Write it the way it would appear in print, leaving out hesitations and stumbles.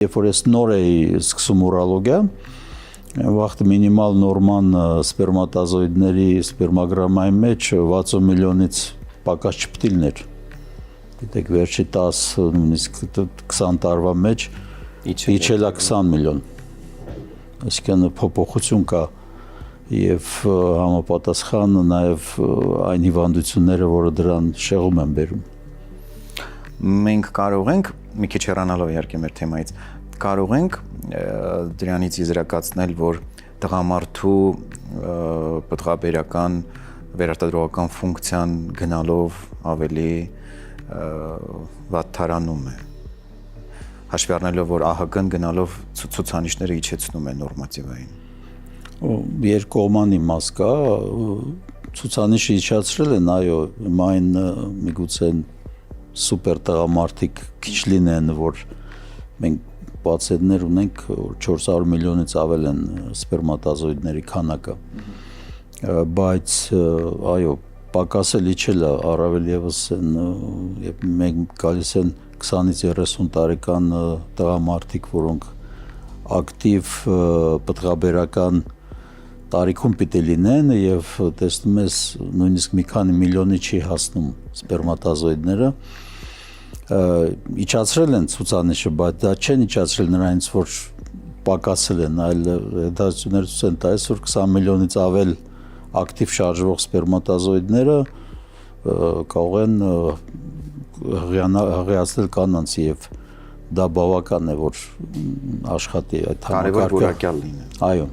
Երբ որ ես նոր էի սկսում ուրոլոգիա, վաղ մինիմալ նորման սպերմատոզոիդների սպերմոգրամայի մեջ 60 միլիոնից պակաս չպետք է լիներ։ Գիտեք, վերջի 10, նույնիսկ 20 տարվա մեջ իջել է 20 միլիոն։ Այսինքն փոփոխություն կա եւ համապատասխան նաեւ այն հիվանդությունները, որը դրան շեղում են բերում։ Մենք կարող ենք, մի քիչ հեռանալով իհարկե մեր թեմայից, կարող ենք դրանից եզրակացնել, որ տղամարդու պտղաբերական վերարտադրողական ֆունկցիան գնալով ավելի վատթարանում է։ Հաշվի առնելով, որ ԱՀԿ-ն գնալով ցուցանիշները իջեցնում է նորմատիվային։ Երկկողմանի մաս կա, ցուցանիշը իջացրել են, այո, այն միգուցե սուպեր տղամարդիկ քիչ լինեն, որ մենք պացիենտներ ունենք, որ 400 միլիոնից ավել են սպերմատոզոիդների քանակը, բայց այո, պակասը իջել է, առավել եւս երբ մենք գալիս են 20-ից 30 տարեկան տղամարդիկ, որոնք ակտիվ պտղաբերական տարիքում պիտի լինեն եւ տեսնում ես նույնիսկ մի քանի միլիոնի չի հասնում սպերմատոզոիդները, իջացրել են ցուցանիշը, բայց դա չեն իջացրել նրանից, որ պակասել են, այլ հետազոտություններ ցույց են տալիս, որ 20 միլիոնից ավել ակտիվ շարժվող սպերմատոզոիդները կարող են հղիացնել կանանց եւ դա բավական է, որ աշխատի այդ համակարգը։ Կարևոր որակյալ լինի։ Այո։